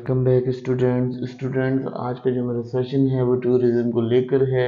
Welcome back students आज का जो मेरा सेशन है वो टूरिज्म को लेकर है।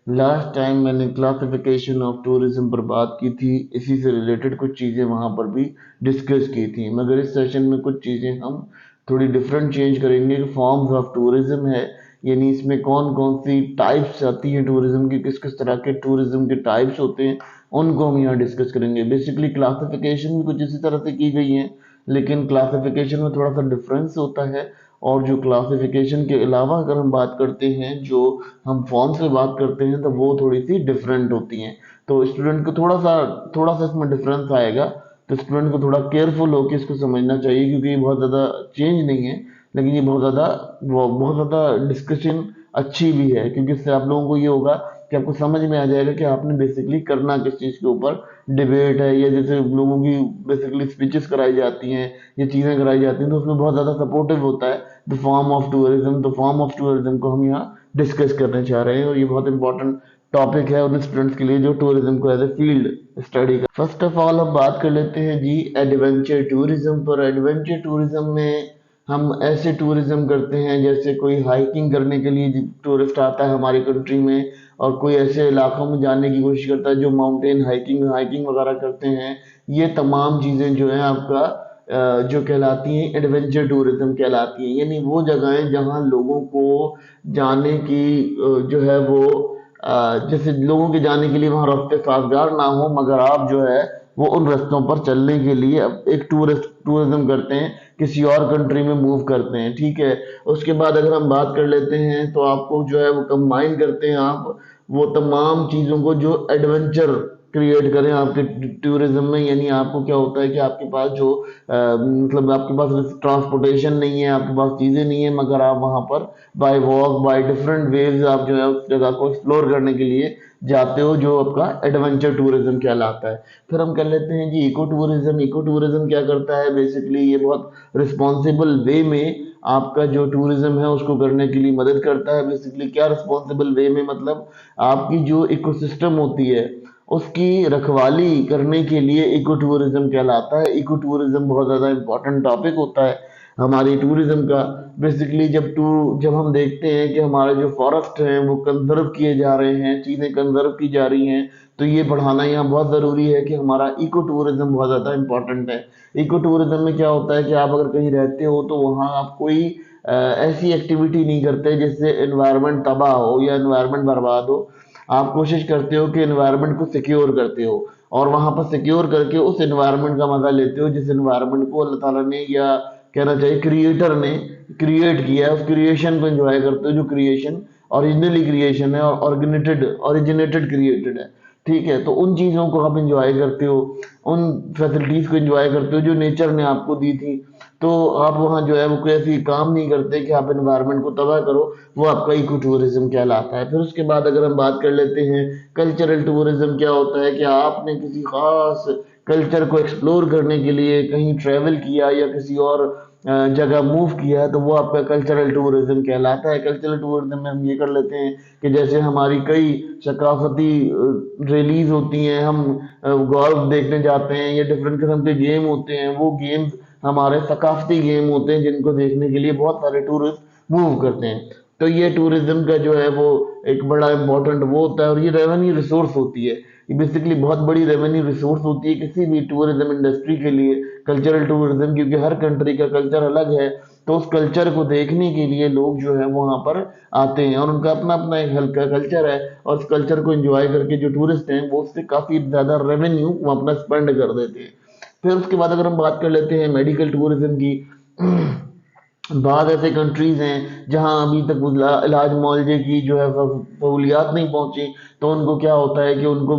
लास्ट टाइम मैंने क्लासिफिकेशन ऑफ टूरिज्म पर बात की थी, इसी से रिलेटेड कुछ चीज़ें वहाँ पर भी डिस्कस की थी, मगर इस सेशन में कुछ चीज़ें हम थोड़ी डिफरेंट चेंज करेंगे कि फॉर्म्स ऑफ टूरिज्म है, यानी इसमें कौन कौन सी टाइप्स आती हैं टूरिज्म की, किस किस तरह के टूरिज्म के टाइप्स होते हैं, उनको हम यहाँ डिस्कस करेंगे। बेसिकली क्लासिफिकेशन भी कुछ इसी तरह से की गई है, लेकिन क्लासिफिकेशन में थोड़ा सा डिफरेंस होता है। और जो क्लासिफिकेशन के अलावा अगर हम बात करते हैं, जो हम फॉर्म से बात करते हैं, तो वो थोड़ी सी डिफरेंट होती हैं। तो स्टूडेंट को थोड़ा सा इसमें डिफरेंस आएगा, तो स्टूडेंट को थोड़ा केयरफुल होकर इसको समझना चाहिए, क्योंकि ये बहुत ज़्यादा चेंज नहीं है, लेकिन ये बहुत ज़्यादा डिस्कशन अच्छी भी है, क्योंकि इससे आप लोगों को ये होगा कि आपको समझ में आ जाएगा कि आपने बेसिकली करना किस चीज़ के ऊपर। डिबेट है, या जैसे लोगों की बेसिकली स्पीचेस कराई जाती हैं, ये चीज़ें कराई जाती हैं, तो उसमें बहुत ज़्यादा सपोर्टिव होता है द फॉर्म ऑफ टूरिज्म। तो फॉर्म ऑफ टूरिज्म को हम यहाँ डिस्कस करने चाह रहे हैं, और ये बहुत इंपॉर्टेंट टॉपिक है उन स्टूडेंट्स के लिए जो टूरिज्म को एज ए फील्ड स्टडी कर। फर्स्ट ऑफ ऑल हम बात कर लेते हैं जी एडवेंचर टूरिज्म पर। एडवेंचर टूरिज्म में हम ऐसे टूरिज्म करते हैं जैसे कोई हाइकिंग करने के लिए टूरिस्ट आता है हमारी कंट्री में, और कोई ऐसे इलाकों में जाने की कोशिश करता है जो माउंटेन हाइकिंग हाइकिंग वगैरह करते हैं। ये तमाम चीज़ें जो है आपका जो कहलाती हैं एडवेंचर टूरिज्म कहलाती हैं, यानी वो जगहें जहाँ लोगों को जाने की जो है वो जैसे लोगों के जाने के लिए वहाँ रास्ते साजगार ना हो, मगर आप जो है वो उन रास्तों पर चलने के लिए अब एक टूरिज्म करते हैं, किसी और कंट्री में मूव करते हैं, ठीक है। उसके बाद अगर हम बात कर लेते हैं, तो आपको जो है वो कंबाइन करते हैं आप वो तमाम चीज़ों को जो एडवेंचर क्रिएट करें आपके टूरिज्म में। यानी आपको क्या होता है कि आपके पास जो मतलब आपके पास ट्रांसपोर्टेशन नहीं है, आपके पास चीज़ें नहीं है, मगर आप वहाँ पर bye walk by different ways आप जो है उस जगह को एक्सप्लोर करने के लिए जाते हो, जो आपका एडवेंचर टूरिज्म कहलाता है। फिर हम कर लेते हैं जी इको टूरिज्म। इको टूरिज्म क्या करता है, बेसिकली ये बहुत रिस्पॉन्सिबल वे में आपका जो टूरिज्म है उसको करने के लिए मदद करता है। बेसिकली क्या रिस्पॉन्सिबल वे में, मतलब आपकी जो इकोसिस्टम होती है उसकी रखवाली करने के लिए इको टूरिज्म कहलाता है। इको टूरिज्म बहुत ज़्यादा इंपॉर्टेंट टॉपिक होता है हमारी टूरिज्म का। बेसिकली जब हम देखते हैं कि हमारे जो फॉरेस्ट हैं वो कंजर्व किए जा रहे हैं, चीज़ें कंजर्व की जा रही हैं, तो ये बढ़ाना यहाँ बहुत ज़रूरी है कि हमारा इको टूरिज्म बहुत ज़्यादा इंपॉर्टेंट है। इको टूरिज्म में क्या होता है कि आप अगर कहीं रहते हो तो वहाँ आप कोई ऐसी एक्टिविटी नहीं करते जिससे एनवायरनमेंट तबाह हो या एनवायरनमेंट बर्बाद हो। आप कोशिश करते हो कि एनवायरनमेंट को सिक्योर करते हो, और वहाँ पर सिक्योर करके उस एनवायरनमेंट का मजा लेते हो जिस एनवायरनमेंट को अल्लाह ताला ने, या कहना चाहिए क्रिएटर ने क्रिएट किया है, उस क्रिएशन को एंजॉय करते हो जो क्रिएशन ओरिजिनली क्रिएशन है और ओरिजिनेटेड क्रिएटेड है, ठीक है। तो उन चीज़ों को आप इंजॉय करते हो, उन फैसिलिटीज़ को एंजॉय करते हो जो नेचर ने आपको दी थी। तो आप वहाँ जो है वो कोई ऐसी काम नहीं करते कि आप एनवायरनमेंट को तबाह करो, वो आपका इको टूरिज्म कहलाता है। फिर उसके बाद अगर हम बात कर लेते हैं कल्चरल टूरिज्म, क्या होता है कि आपने किसी खास कल्चर को एक्सप्लोर करने के लिए कहीं ट्रैवल किया या किसी और जगह मूव किया, तो वो आपका कल्चरल टूरिज्म कहलाता है। कल्चरल टूरिज्म में हम ये कर लेते हैं कि जैसे हमारी कई सकाफती रैलीज होती हैं, हम गोल्फ देखने जाते हैं या डिफरेंट किस्म के गेम होते हैं, वो गेम्स हमारे सकाफती गेम होते हैं जिनको देखने के लिए बहुत सारे टूरिस्ट मूव करते हैं। तो ये टूरिज्म का जो है वो एक बड़ा इंपॉर्टेंट वो होता है, और ये रेवेन्यू रिसोर्स होती है। ये बेसिकली बहुत बड़ी रेवेन्यू रिसोर्स होती है किसी भी टूरिज्म इंडस्ट्री के लिए, कल्चरल टूरिज्म, क्योंकि हर कंट्री का कल्चर अलग है। तो उस कल्चर को देखने के लिए लोग जो है वहाँ पर आते हैं, और उनका अपना अपना एक हल्का कल्चर है, और उस कल्चर को एंजॉय करके जो टूरिस्ट हैं वो उससे काफ़ी ज़्यादा रेवेन्यू वो अपना स्पेंड कर देते हैं। फिर उसके बाद अगर हम बात कर लेते हैं मेडिकल टूरिज्म की, बहुत ऐसे कंट्रीज हैं जहां अभी तक इलाज मुआवजे की जो है सहूलियात नहीं पहुंची, तो उनको क्या होता है कि उनको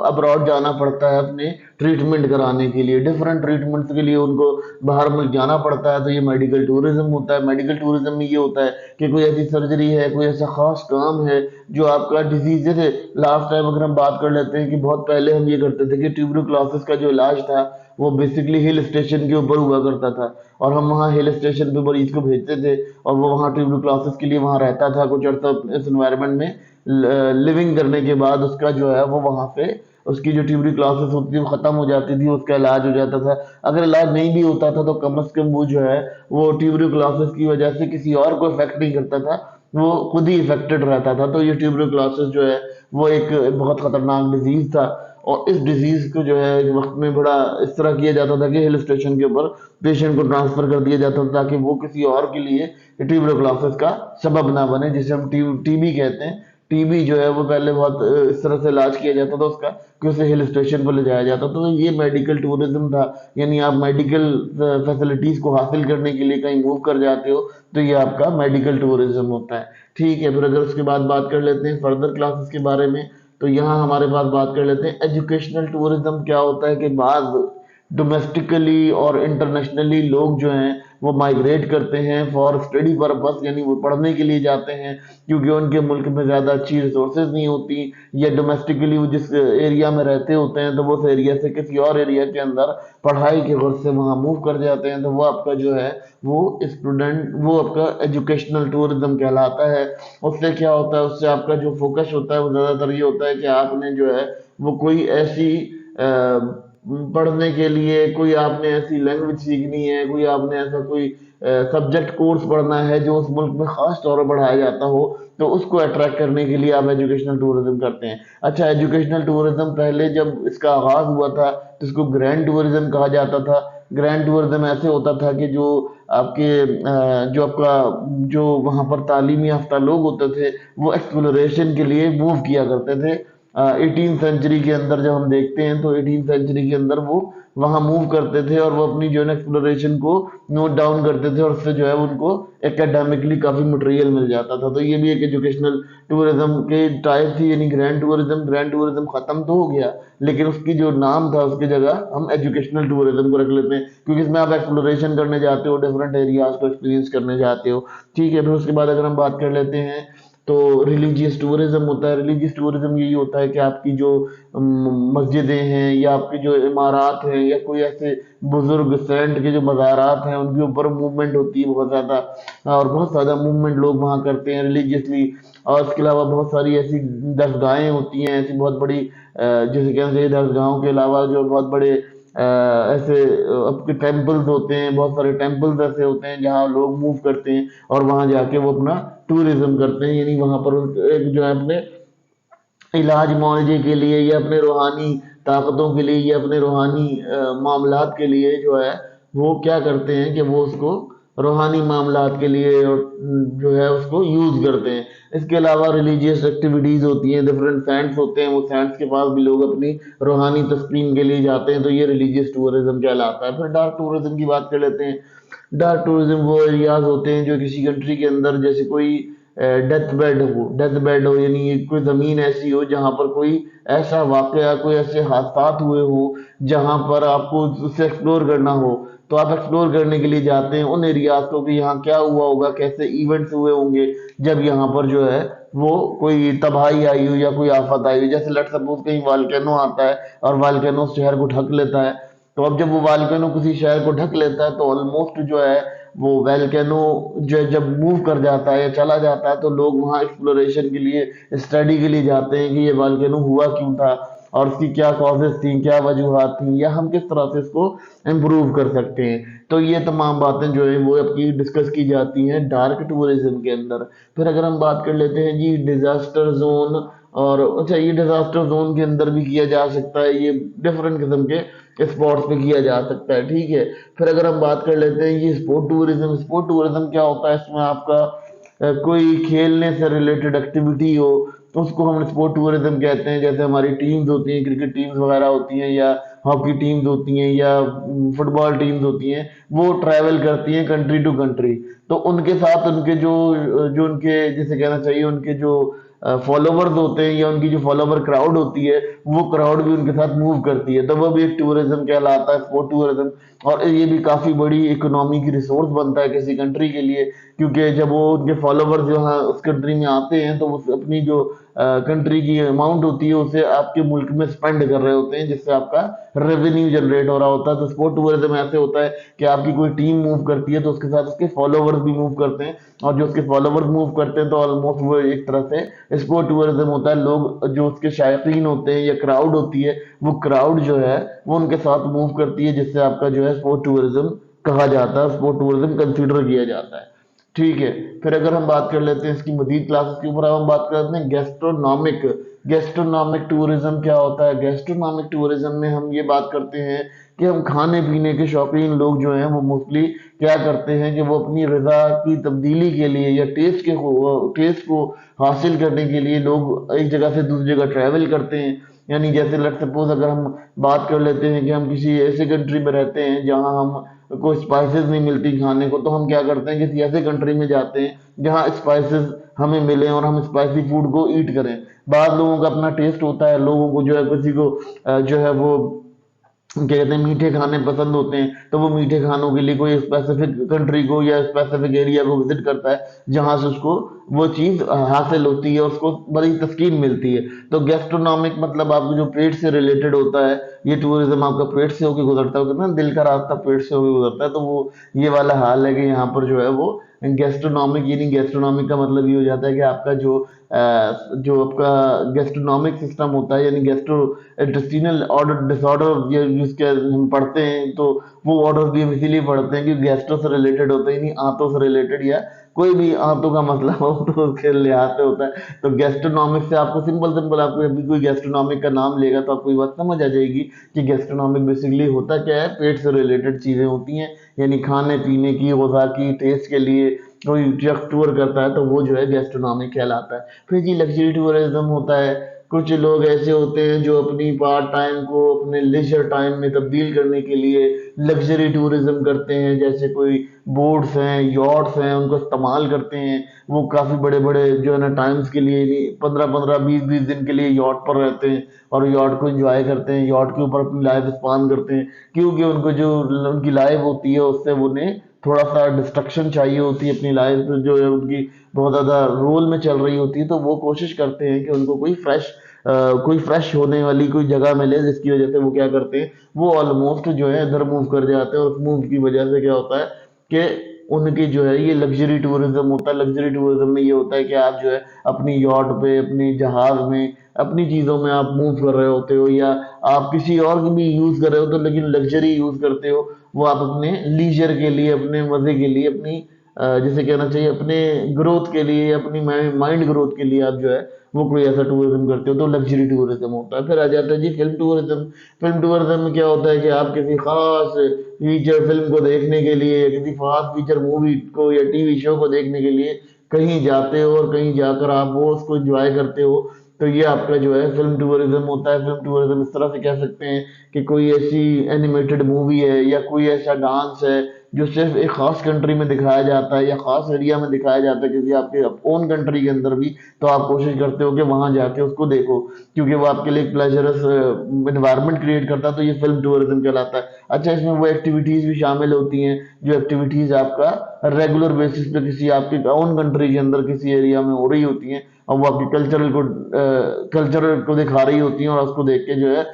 अब्रॉड जाना पड़ता है अपने ट्रीटमेंट कराने के लिए, डिफरेंट ट्रीटमेंट्स के लिए उनको बाहर मुल्क जाना पड़ता है। तो ये मेडिकल टूरिज्म होता है। मेडिकल टूरिज्म में ये होता है कि कोई ऐसी सर्जरी है, कोई ऐसा खास काम है जो आपका डिजीज, जैसे लास्ट टाइम अगर हम बात कर लेते हैं कि बहुत पहले हम ये करते थे कि ट्यूबरक्लोसिस का जो इलाज था वो बेसिकली हिल स्टेशन के ऊपर हुआ करता था, और हम वहाँ हिल स्टेशन पे मरीज को भेजते थे, और वो वहाँ ट्यूबरक्लोसिस के लिए वहाँ रहता था कुछ अर्सा इस एनवायरनमेंट में लिविंग करने के बाद उसका जो है वो वहाँ पे उसकी जो ट्यूबरक्लोसिस होती थी वो खत्म हो जाती थी, उसका इलाज हो जाता था। अगर इलाज नहीं भी होता था तो कम से कम वो जो है वो ट्यूबरक्लोसिस की वजह से किसी और को इफेक्ट नहीं करता था, वो खुद ही इफेक्टेड रहता था। तो ये ट्यूबरक्लोसिस जो है वो एक बहुत खतरनाक डिजीज था, और इस डिजीज को जो है एक वक्त में बड़ा इस तरह किया जाता था कि हिल स्टेशन के ऊपर पेशेंट को ट्रांसफर कर दिया जाता था ताकि वो किसी और के लिए ट्यूबरक्लोसिस का सबब ना बने, जिसे हम टीबी कहते हैं। टीबी जो है वो पहले बहुत इस तरह से इलाज किया जाता था उसका कि उसे हिल स्टेशन पर ले जाया जाता था। तो ये मेडिकल टूरिज्म था, यानी आप मेडिकल फैसिलिटीज को हासिल करने के लिए कहीं मूव कर जाते हो तो ये आपका मेडिकल टूरिज्म होता है। ठीक है, फिर अगर उसके बाद बात कर लेते हैं फर्दर क्लासेस के बारे में, तो यहाँ हमारे पास बात कर लेते हैं एजुकेशनल टूरिज्म क्या होता है। कि बाद डोमेस्टिकली और इंटरनेशनली लोग जो हैं वो माइग्रेट करते हैं फॉर स्टडी पर्पस, यानी वो पढ़ने के लिए जाते हैं क्योंकि उनके मुल्क में ज़्यादा अच्छी रिसोर्सेज नहीं होती, या डोमेस्टिकली वो जिस एरिया में रहते होते हैं तो वो उस एरिया से किसी और एरिया के अंदर पढ़ाई के गर्ज से वहाँ मूव कर जाते हैं। तो वो आपका जो है वो स्टूडेंट, वो आपका एजुकेशनल टूरिज्म कहलाता है। उससे क्या होता है, उससे आपका जो फोकस होता है वो ज़्यादातर ये होता है कि आपने जो है वो कोई ऐसी पढ़ने के लिए कोई आपने ऐसी लैंग्वेज सीखनी है, कोई आपने ऐसा कोई सब्जेक्ट कोर्स पढ़ना है जो उस मुल्क में खास तौर पर पढ़ाया जाता हो, तो उसको अट्रैक्ट करने के लिए आप एजुकेशनल टूरिज्म करते हैं। अच्छा, एजुकेशनल टूरिज्म पहले जब इसका आगाज हुआ था तो इसको ग्रैंड टूरिज्म कहा जाता था। ग्रैंड टूरिज्म ऐसे होता था कि जो आपके जो आपका जो वहाँ पर तालीमी याफ्ता लोग होते थे वो एक्सप्लोरेशन के लिए मूव किया करते थे। 18 सेंचुरी के अंदर जब हम देखते हैं तो 18 सेंचुरी के अंदर वो वहाँ मूव करते थे और वो अपनी जो है एक्सप्लोरेशन को नोट डाउन करते थे, और उससे जो है उनको एकेडमिकली काफ़ी मटेरियल मिल जाता था। तो ये भी एक एजुकेशनल टूरिज्म के टाइप थी, यानी ग्रैंड टूरिज्म खत्म तो हो गया लेकिन उसकी जो नाम था उसकी जगह हम एजुकेशनल टूरिज्म को रख लेते हैं, क्योंकि इसमें आप एक्सप्लोरेशन करने जाते हो, डिफरेंट एरियाज को एक्सपीरियंस करने जाते हो। ठीक है, फिर उसके बाद अगर हम बात कर लेते हैं तो रिलीजियस टूरिज्म होता है। रिलीजियस टूरिज्म यही होता है कि आपकी जो मस्जिदें हैं या आपकी जो इमारत हैं या कोई ऐसे बुजुर्ग सेंट के जो मज़ारात हैं उनके ऊपर मूवमेंट होती है बहुत ज़्यादा, और बहुत ज़्यादा मूवमेंट लोग वहाँ करते हैं रिलीजियसली। और इसके अलावा बहुत सारी ऐसी दरगाहें होती हैं, ऐसी बहुत बड़ी जैसे कहना चाहिए दरगाहों के अलावा जो बहुत बड़े ऐसे आपके टेम्पल्स होते हैं, बहुत सारे टेम्पल्स ऐसे होते हैं जहाँ लोग मूव करते हैं और वहाँ जाके वो अपना टूरिज्म करते हैं, यानी वहाँ पर एक जो है अपने इलाज मुआवजे के लिए या अपने रूहानी ताकतों के लिए या अपने रूहानी मामलात के लिए जो है वो क्या करते हैं कि वो उसको रूहानी मामलात के लिए जो है उसको यूज करते हैं। इसके अलावा रिलीजियस एक्टिविटीज होती हैं, डिफरेंट सेंट्स होते हैं, वो सेंट्स के पास भी लोग अपनी रूहानी तस्कीन के लिए जाते हैं, तो ये रिलीजियस टूरिज्म कहलाता है। फिर डार्क टूरिज्म की बात कर लेते हैं। डार्क टूरिज्म वो एरियाज होते हैं जो किसी कंट्री के अंदर जैसे कोई डेथ बेड हो, यानी कोई ज़मीन ऐसी हो जहाँ पर कोई ऐसा वाकया, कोई ऐसे हादसात हुए हो जहाँ पर आपको उसे एक्सप्लोर करना हो, तो आप एक्सप्लोर करने के लिए जाते हैं उन एरियाज को कि यहाँ क्या हुआ होगा, कैसे इवेंट्स हुए होंगे जब यहाँ पर जो है वो कोई तबाही आई हो या कोई आफत आई हो। जैसे लेट सपोज कहीं वाल्केनो आता है और वाल्केनो शहर को ढक लेता है, तो अब जब वो वाल्केनो किसी शहर को ढक लेता है तो ऑलमोस्ट जो है वो वैल्केनो जो है जब मूव कर जाता है या चला जाता है तो लोग वहाँ एक्सप्लोरेशन के लिए, स्टडी के लिए जाते हैं कि ये वॉल्केनो हुआ क्यों था और उसकी क्या कॉजेज थी, क्या वजूहत थी, या हम किस तरह से इसको इम्प्रूव कर सकते हैं। तो ये तमाम बातें जो है वो आपकी डिस्कस की जाती हैं डार्क टूरिज्म के अंदर। फिर अगर हम बात कर लेते हैं जी डिजास्टर जोन, और अच्छा ये डिजास्टर जोन के अंदर भी किया जा सकता है, ये डिफरेंट किस्म के स्पॉट्स पे किया जा सकता है। ठीक है, फिर अगर हम बात कर लेते हैं ये स्पोर्ट टूरिज्म क्या होता है, इसमें आपका कोई खेलने से रिलेटेड एक्टिविटी हो तो उसको हम स्पोर्ट टूरिज्म कहते हैं। जैसे हमारी टीम्स होती हैं, क्रिकेट टीम्स वगैरह होती हैं या हॉकी टीम्स होती हैं या फुटबॉल टीम्स होती हैं, वो ट्रैवल करती हैं कंट्री टू कंट्री, तो उनके साथ उनके जो जो उनके जैसे कहना चाहिए उनके जो फॉलोवर्स होते हैं या उनकी जो फॉलोवर क्राउड होती है वो क्राउड भी उनके साथ मूव करती है, तो वो भी एक टूरिज्म कहलाता है, स्पोर्ट टूरिज्म। और ये भी काफी बड़ी इकोनॉमी की रिसोर्स बनता है किसी कंट्री के लिए, क्योंकि जब वो उनके फॉलोवर्स जो है उस कंट्री में आते हैं तो वो अपनी जो कंट्री की अमाउंट होती है उसे आपके मुल्क में स्पेंड कर रहे होते हैं, जिससे आपका रेवेन्यू जनरेट हो रहा होता है। तो स्पोर्ट टूरिज्म ऐसे होता है कि आपकी कोई टीम मूव करती है तो उसके साथ उसके फॉलोवर्स भी मूव करते हैं, और जो उसके फॉलोवर्स मूव करते हैं तो ऑलमोस्ट वो एक तरह से स्पोर्ट टूरिज्म होता है। लोग जो उसके शायकीन होते हैं या क्राउड होती है, वो क्राउड जो है वो उनके साथ मूव करती है, जिससे आपका जो है स्पोर्ट टूरिज्म कहा जाता है, स्पोर्ट टूरिज्म कंसीडर किया जाता है। ठीक है, फिर अगर हम बात कर लेते हैं इसकी मजीद क्लासेस के ऊपर, अब हम बात करते हैं गैस्ट्रोनॉमिक। गैस्ट्रोनॉमिक टूरिज्म क्या होता है? गैस्ट्रोनॉमिक टूरिज्म में हम ये बात करते हैं कि हम खाने पीने के शौकीन लोग जो हैं वो मोस्टली क्या करते हैं कि वो अपनी रजा की तब्दीली के लिए या टेस्ट को हासिल करने के लिए लोग एक जगह से दूसरी जगह ट्रैवल करते हैं। यानी जैसे लेट सपोज अगर हम बात कर लेते हैं कि हम किसी ऐसे कंट्री में रहते हैं जहां हम कोई स्पाइसेस नहीं मिलती खाने को, तो हम क्या करते हैं किसी ऐसे कंट्री में जाते हैं जहां स्पाइसेस हमें मिले और हम स्पाइसी फूड को ईट करें। बाद लोगों का अपना टेस्ट होता है, लोगों को जो है किसी को जो है वो क्या कहते हैं मीठे खाने पसंद होते हैं, तो वो मीठे खानों के लिए कोई स्पेसिफिक कंट्री को या स्पेसिफिक एरिया को विजिट करता है जहां से उसको वो चीज हासिल होती है, उसको बड़ी तस्कीन मिलती है। तो गैस्ट्रोनॉमिक मतलब आपको जो पेट से रिलेटेड होता है, ये टूरिज्म आपका पेट से होकर गुजरता है, कहते हैं ना दिल का रास्ता पेट से होकर गुजरता है, तो वो ये वाला हाल है कि यहाँ पर जो है वो गैस्ट्रोनॉमिक, यानी गैस्ट्रोनॉमिक का मतलब ये हो जाता है कि आपका जो आपका गैस्ट्रोनॉमिक सिस्टम होता है, यानी गैस्ट्रो इंटेस्टिनल ऑर्डर डिसऑर्डर ये जिसके हम पढ़ते हैं, तो वो ऑर्डर भी हम इसीलिए पढ़ते हैं कि गैस्ट्रो से रिलेटेड होते हैं, यानी आंतों से रिलेटेड या कोई भी आंतों का मसला हो तो उसके लिहाज से होता है। तो गैस्ट्रोनॉमिक से आपको सिंपल सिंपल आपको अभी कोई गैस्ट्रोनॉमिक का नाम लेगा तो आपको ये बात समझ आ जाएगी कि गैस्ट्रोनॉमिक बेसिकली होता क्या है, पेट से रिलेटेड चीजें होती हैं, यानी खाने पीने की, ग़िज़ा की, टेस्ट के लिए कोई ट्रक टूर करता है तो वो जो है गैस्ट्रोनॉमिक कहलाता है। फिर जी लग्जरी टूरिज्म होता है। कुछ लोग ऐसे होते हैं जो अपनी पार्ट टाइम को अपने लेजर टाइम में तब्दील करने के लिए लग्जरी टूरिज्म करते हैं, जैसे कोई बोट्स हैं, यॉट्स हैं, उनको इस्तेमाल करते हैं। वो काफ़ी बड़े बड़े जो है ना टाइम्स के लिए 15-15 20-20 दिन के लिए यॉट पर रहते हैं और यॉट को एंजॉय करते हैं, यॉट के ऊपर अपनी लाइफ स्पान करते हैं, क्योंकि उनको जो उनकी लाइफ होती है उससे उन्हें थोड़ा सा डिस्ट्रक्शन चाहिए होती है, अपनी लाइफ जो है उनकी बहुत ज़्यादा रोल में चल रही होती है, तो वो कोशिश करते हैं कि उनको कोई फ्रेश होने वाली कोई जगह मिले, जिसकी वजह से वो क्या करते हैं, वो ऑलमोस्ट जो है इधर मूव कर जाते हैं, और उस मूव की वजह से क्या होता है कि उनकी जो है ये लग्जरी टूरिज्म होता है। लग्जरी टूरिज्म में ये होता है कि आप जो है अपनी यॉट पे, अपनी जहाज में, अपनी चीज़ों में आप मूव कर रहे होते हो, या आप किसी और की भी यूज़ कर रहे हो तो लेकिन लग्जरी यूज़ करते हो, वो आप अपने लीजर के लिए, अपने मज़े के लिए, अपनी जिसे कहना चाहिए अपने ग्रोथ के लिए, अपनी माइंड ग्रोथ के लिए आप जो है वो कोई ऐसा टूरिज्म करते हो, तो लग्जरी टूरिज्म होता है। फिर आ जाता है जी फिल्म टूरिज्म। फिल्म टूरिज्म में क्या होता है कि आप किसी खास फीचर फिल्म को देखने के लिए, किसी खास फीचर मूवी को या टीवी शो को देखने के लिए कहीं जाते हो और कहीं जाकर आप वो उसको एंजॉय करते हो, तो ये आपका जो है फिल्म टूरिज्म होता है। फिल्म टूरिज्म इस तरह से कह सकते हैं कि कोई ऐसी एनिमेटेड मूवी है या कोई ऐसा डांस है जो सिर्फ एक खास कंट्री में दिखाया जाता है या खास एरिया में दिखाया जाता है किसी आपके ओन कंट्री के अंदर भी, तो आप कोशिश करते हो कि वहां जाके उसको देखो, क्योंकि वो आपके लिए एक प्लेजरस इन्वायरमेंट क्रिएट करता है, तो ये फिल्म टूरिज्म कहलाता है। अच्छा, इसमें वो एक्टिविटीज भी शामिल होती हैं जो एक्टिविटीज आपका रेगुलर बेसिस पे किसी आपके ओन कंट्री के अंदर किसी एरिया में हो रही होती हैं, और वो आपकी कल्चर को दिखा रही होती हैं, और उसको देख के जो है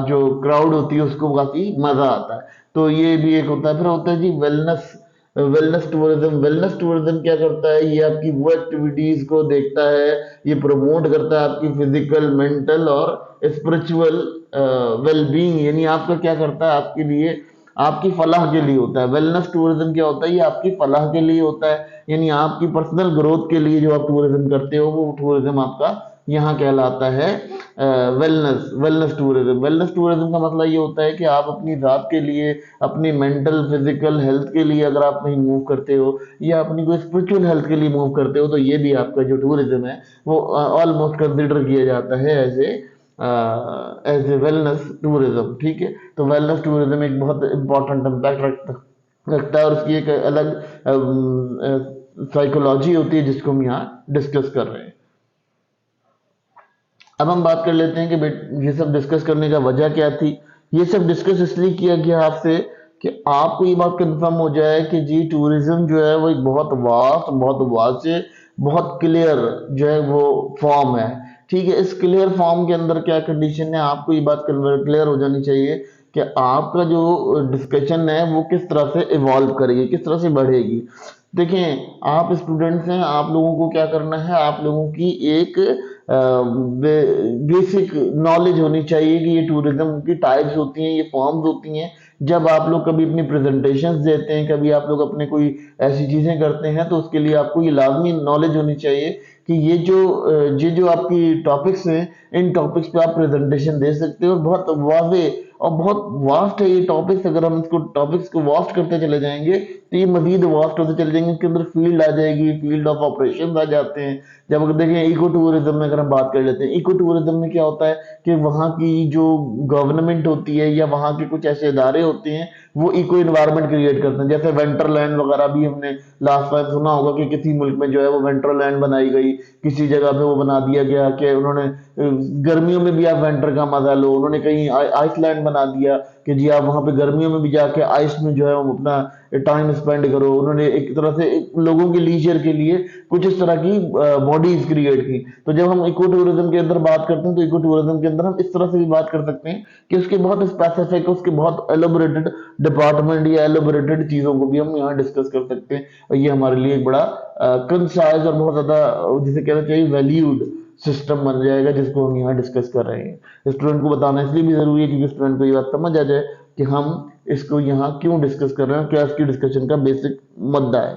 जो क्राउड होती है उसको काफी मजा आता है। तो ये भी एक होता है। फिर होता है जी wellness. Wellness tourism. Wellness tourism क्या करता है, ये आपकी वो एक्टिविटीज को देखता है, ये प्रमोट करता है आपकी फिजिकल, मेंटल और स्पिरिचुअल वेलबींग, यानी आपका क्या करता है आपके लिए, आपकी फलाह के लिए होता है। वेलनेस टूरिज्म क्या होता है, ये आपकी फलाह के लिए होता है, यानी आपकी पर्सनल ग्रोथ के लिए जो आप टूरिज्म करते हो वो टूरिज्म आपका यहाँ कहलाता है wellness. Wellness tourism. Wellness tourism का मतलब ये होता है कि आप अपनी रात के लिए, अपनी मेंटल फिजिकल हेल्थ के लिए अगर आप कहीं मूव करते हो, या अपनी कोई स्पिरिचुअल हेल्थ के लिए मूव करते हो, तो ये भी आपका जो टूरिज्म है वो ऑलमोस्ट कंसिडर किया जाता है एज ए वेलनेस टूरिज्म। ठीक है, तो वेलनेस टूरिज्म एक बहुत इंपॉर्टेंट इम्पैक्ट रखता है, और उसकी एक अलग साइकोलॉजी होती है जिसको हम यहाँ डिस्कस कर रहे हैं। अब हम बात कर लेते हैं कि ये सब डिस्कस करने का वजह क्या थी। ये सब डिस्कस इसलिए किया गया आपसे कि आपको ये बात कंफर्म हो जाए कि जी टूरिज्म जो है वो एक बहुत वास्ट, बहुत वासे, बहुत क्लियर जो है वो फॉर्म है। ठीक है, इस क्लियर फॉर्म के अंदर क्या कंडीशन है, आपको ये बात क्लियर हो जानी चाहिए कि आपका जो डिस्कशन है वो किस तरह से इवॉल्व करेगी, किस तरह से बढ़ेगी। देखें, आप स्टूडेंट्स हैं, आप लोगों को क्या करना है, आप लोगों की एक बेसिक नॉलेज होनी चाहिए कि ये टूरिज्म की टाइप्स होती हैं, ये फॉर्म्स होती हैं। जब आप लोग कभी अपनी प्रेजेंटेशंस देते हैं, कभी आप लोग अपने कोई ऐसी चीजें करते हैं, तो उसके लिए आपको ये लाजमी नॉलेज होनी चाहिए कि ये जो आपकी टॉपिक्स हैं, इन टॉपिक्स पे आप प्रेजेंटेशन दे सकते हो। बहुत वाजे और बहुत वास्ट है ये टॉपिक्स। अगर हम इसको टॉपिक्स को वास्ट करते चले जाएंगे तो ये मजीद वास्ट होते चले जाएंगे। इसके अंदर फील्ड आ जाएगी, फील्ड ऑफ ऑपरेशन आ जाते हैं। जब अगर देखें इको टूरिज्म में अगर हम बात कर लेते हैं, इको टूरिज्म में क्या होता है कि वहाँ की जो गवर्नमेंट होती है या वहाँ के कुछ ऐसे इदारे होते हैं, वो इको इन्वायरमेंट क्रिएट करते हैं। जैसे वेंटरलैंड वगैरह भी हमने लास्ट टाइम सुना होगा कि किसी मुल्क में जो है वो वेंटरलैंड बनाई गई, किसी जगह पे वो बना दिया गया कि उन्होंने गर्मियों में भी आप वेंटर का मजा लो। उन्होंने कहीं आइसलैंड बना दिया कि जी आप वहां पे गर्मियों में भी जाके आइस में जो है वो अपना टाइम स्पेंड करो। उन्होंने एक तरह से लोगों के लीजर के लिए कुछ इस तरह की बॉडीज क्रिएट की। तो जब हम इको टूरिज्म के अंदर बात करते हैं, तो इको टूरिज्म के अंदर हम इस तरह से भी बात कर सकते हैं कि उसके बहुत स्पेसिफिक, उसके बहुत एलोबरेटेड डिपार्टमेंट या एलोबरेटेड चीजों को भी हम यहाँ डिस्कस कर सकते हैं। और ये हमारे लिए एक बड़ा कंसाइज और बहुत ज्यादा जिसे कहना चाहिए वैल्यूड सिस्टम बन जाएगा, जिसको हम यहाँ डिस्कस कर रहे हैं। स्टूडेंट को बताना इसलिए भी जरूरी है क्योंकि स्टूडेंट को ये बात समझ आ जाए कि हम इसको यहाँ क्यों डिस्कस कर रहे हैं, क्या इसकी डिस्कशन का बेसिक मुद्दा है।